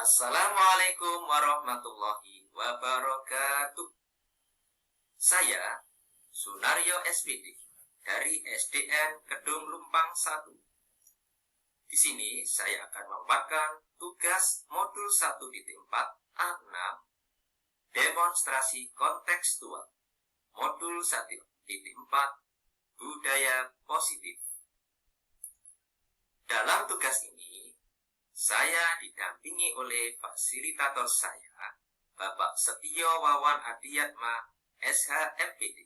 Assalamualaikum warahmatullahi wabarakatuh. Saya Sunaryo SPD dari SDN Kedung Lumpang 1. Di sini saya akan membawakan tugas modul 1.4 A6 demonstrasi kontekstual. Modul 1.4 budaya positif. Dalam tugas ini saya didampingi oleh fasilitator saya, Bapak Setio Wawan Adiatma, SH.MPD,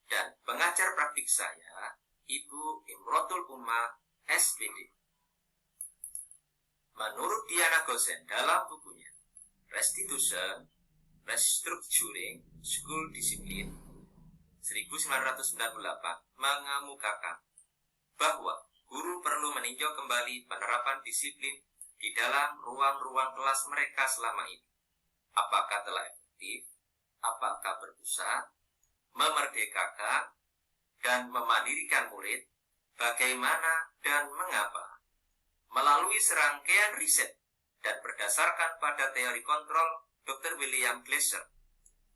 dan pengajar praktik saya, Ibu Imrotul Umma, SPD. Menurut Diana Gosen dalam bukunya Restitution, Restructuring School Discipline 1998 mengemukakan bahwa guru perlu meninjau kembali penerapan disiplin di dalam ruang-ruang kelas mereka selama ini. Apakah telah efektif, apakah berusaha, memerdekakan, dan memandirikan murid, bagaimana dan mengapa. Melalui serangkaian riset dan berdasarkan pada teori kontrol Dr. William Glasser,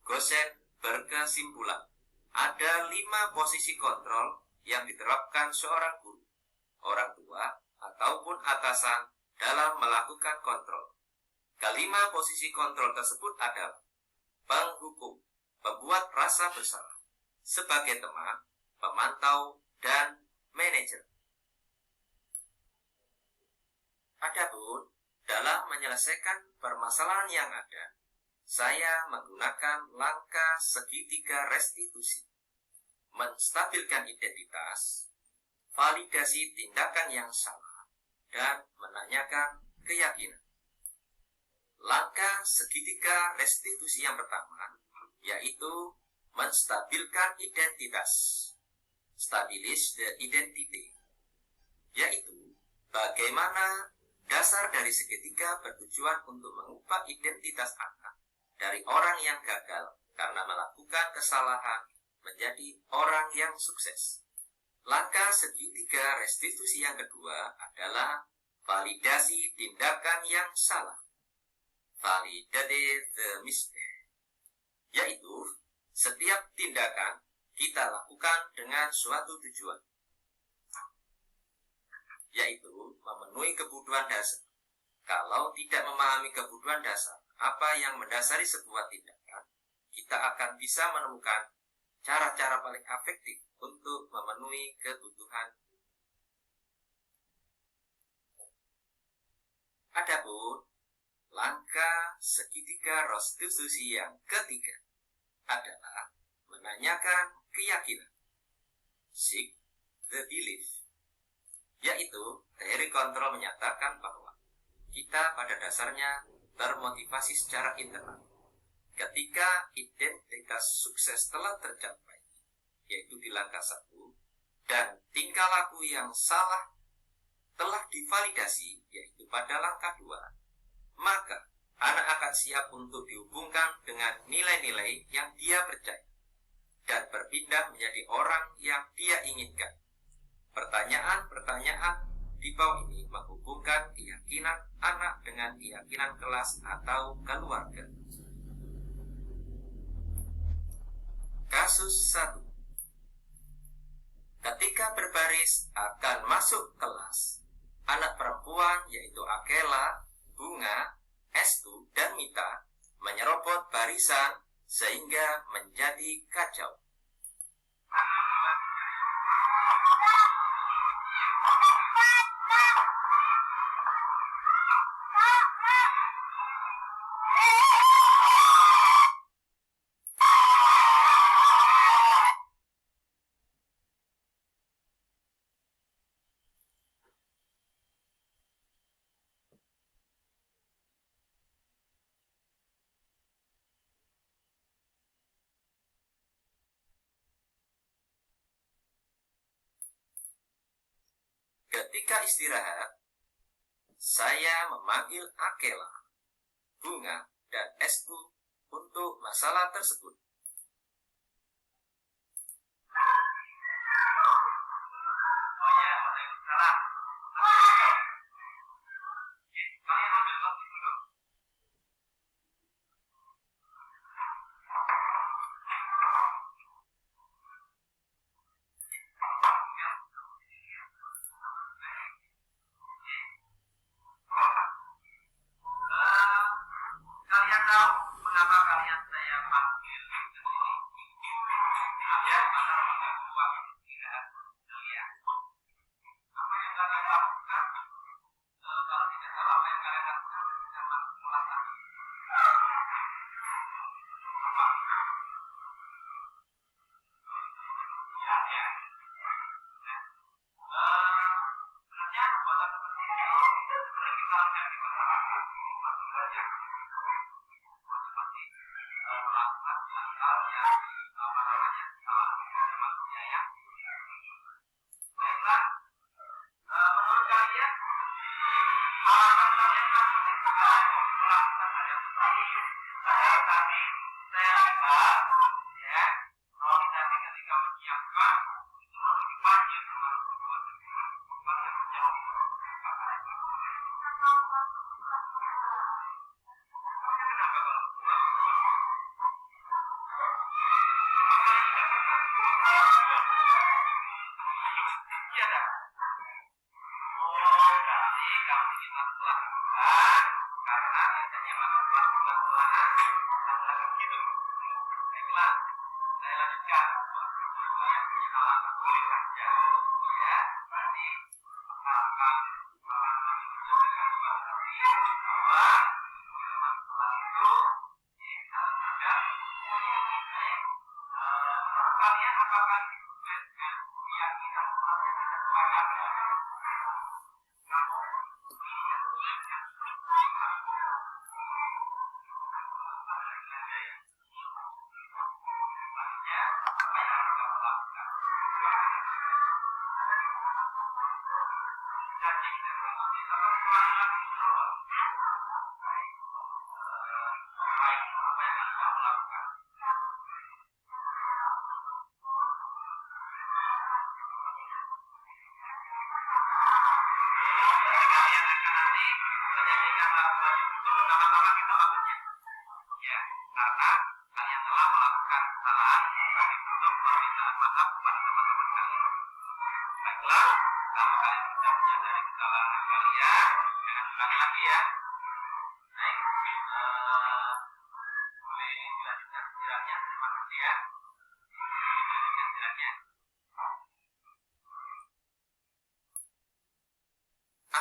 Gosen berkesimpulan, ada 5 posisi kontrol yang diterapkan seorang guru, orang tua, ataupun atasan dalam melakukan kontrol. Kelima posisi kontrol tersebut adalah penghukum, pembuat rasa bersalah, sebagai teman, pemantau, dan manajer. Adapun dalam menyelesaikan permasalahan yang ada, saya menggunakan langkah segitiga restitusi, menstabilkan identitas, validasi tindakan yang salah, dan menanyakan keyakinan. Langkah segitiga restitusi yang pertama yaitu menstabilkan identitas, stabilis the identity, yaitu bagaimana dasar dari segitiga bertujuan untuk mengubah identitas anak dari orang yang gagal karena melakukan kesalahan menjadi orang yang sukses. Langkah segitiga restitusi yang kedua adalah validasi tindakan yang salah, validate the mistake, yaitu setiap tindakan kita lakukan dengan suatu tujuan, yaitu memenuhi kebutuhan dasar. Kalau tidak memahami kebutuhan dasar, apa yang mendasari sebuah tindakan, kita akan bisa menemukan cara-cara paling efektif untuk memenuhi kebutuhan. Adapun langkah segitiga restitusi yang ketiga adalah menanyakan keyakinan, seek the belief, yaitu teori kontrol menyatakan bahwa kita pada dasarnya termotivasi secara internal. Ketika identitas sukses telah tercapai, yaitu di langkah 1, dan tingkah laku yang salah telah divalidasi, yaitu pada langkah 2, maka anak akan siap untuk dihubungkan dengan nilai-nilai yang dia percaya dan berpindah menjadi orang yang dia inginkan. Pertanyaan-pertanyaan di bawah ini menghubungkan keyakinan anak dengan keyakinan kelas atau keluarga. Kasus 1. Ketika berbaris akan masuk kelas, anak perempuan yaitu Akela, Bunga, Estu, dan Mita menyerobot barisan sehingga menjadi kacau. Ketika istirahat, saya memanggil Akela, Bunga, dan Estu untuk masalah tersebut.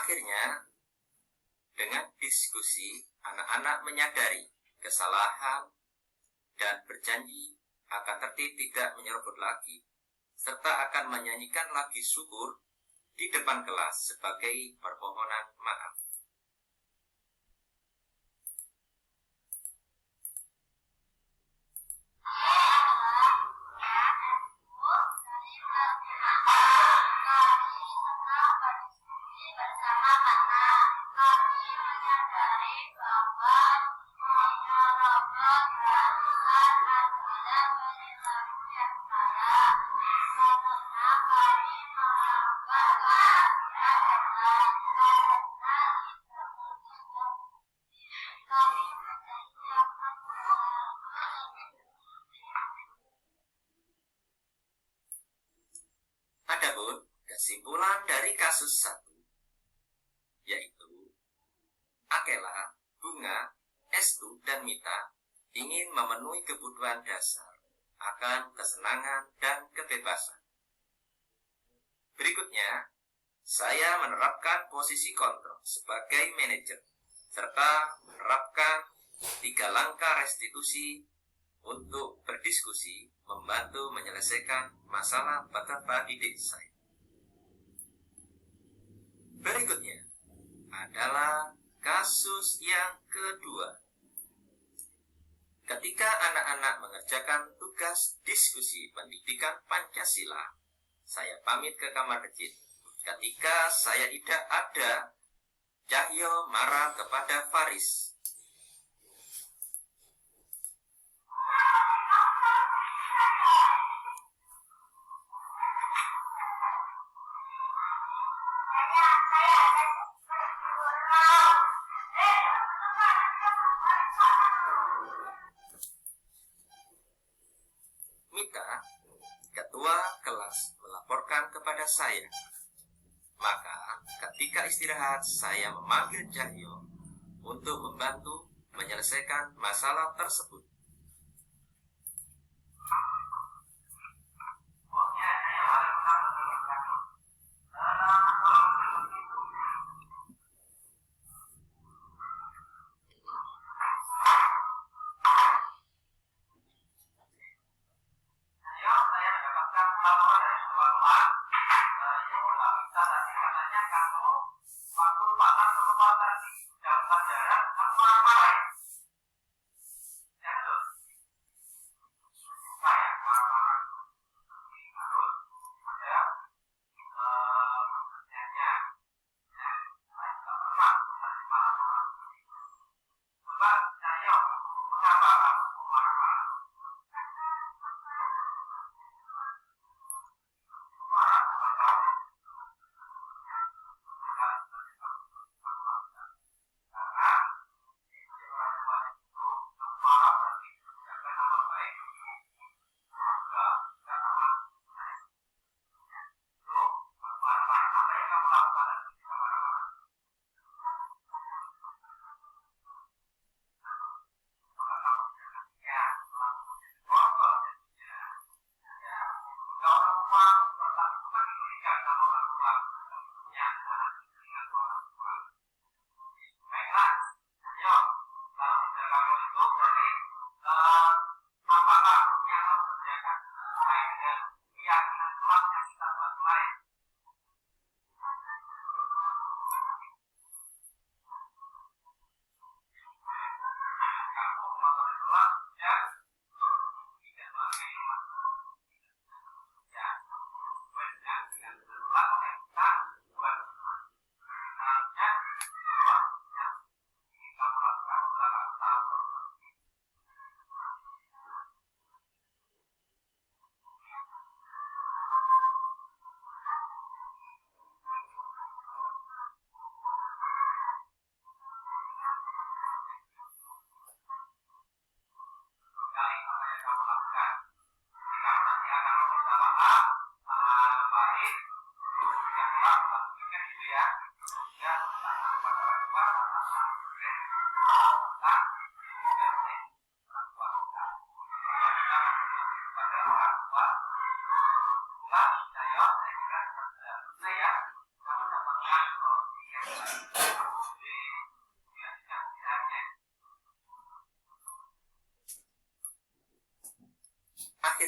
Akhirnya, dengan diskusi, anak-anak menyadari kesalahan dan berjanji akan tertib tidak menyerobot lagi, serta akan menyanyikan lagi syukur di depan kelas sebagai permohonan maaf. Adapun kesimpulan dari kasus 1, yaitu Akela, Bunga, Estu, dan Mita ingin memenuhi kebutuhan dasar akan kesenangan dan kebebasan. Berikutnya, saya menerapkan posisi kontrol sebagai manajer, serta menerapkan 3 langkah restitusi untuk berdiskusi membantu menyelesaikan masalah peserta didik saya. Berikutnya adalah kasus yang kedua. Ketika anak-anak mengerjakan tugas diskusi pendidikan Pancasila, saya pamit ke kamar kecil. Ketika saya tidak ada, Cahyo marah kepada Faris. Mita, ketua kelas, melaporkan kepada saya. Maka, ketika istirahat, saya memanggil Cahyo untuk membantu menyelesaikan masalah tersebut.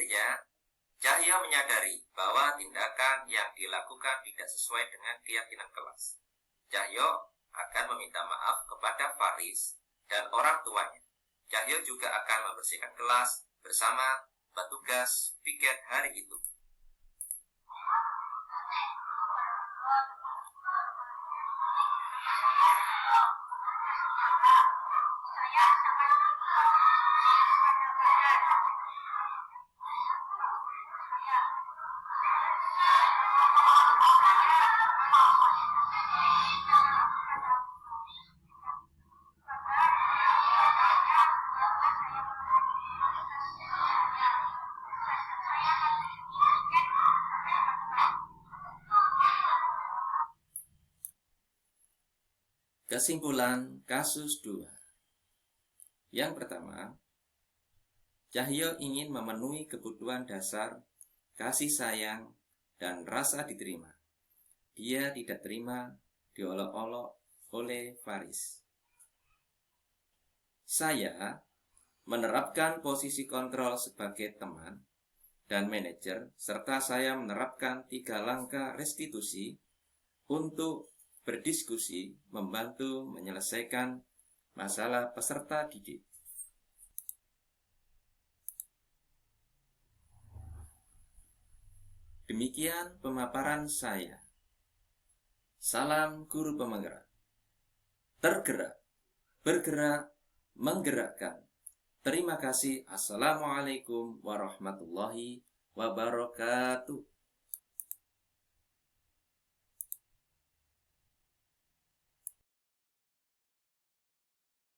Akhirnya, Cahyo menyadari bahwa tindakan yang dilakukan tidak sesuai dengan keyakinan kelas. Cahyo akan meminta maaf kepada Faris dan orang tuanya. Cahyo juga akan membersihkan kelas bersama petugas piket hari itu. Kesimpulan kasus 2. Yang pertama, Cahyo ingin memenuhi kebutuhan dasar, kasih sayang, dan rasa diterima. Dia tidak terima diolok-olok oleh Faris. Saya menerapkan posisi kontrol sebagai teman dan manajer, serta saya menerapkan 3 langkah restitusi untuk berdiskusi membantu menyelesaikan masalah peserta didik. Demikian pemaparan saya. Salam guru penggerak. Tergerak, bergerak, menggerakkan. Terima kasih. Assalamualaikum warahmatullahi wabarakatuh.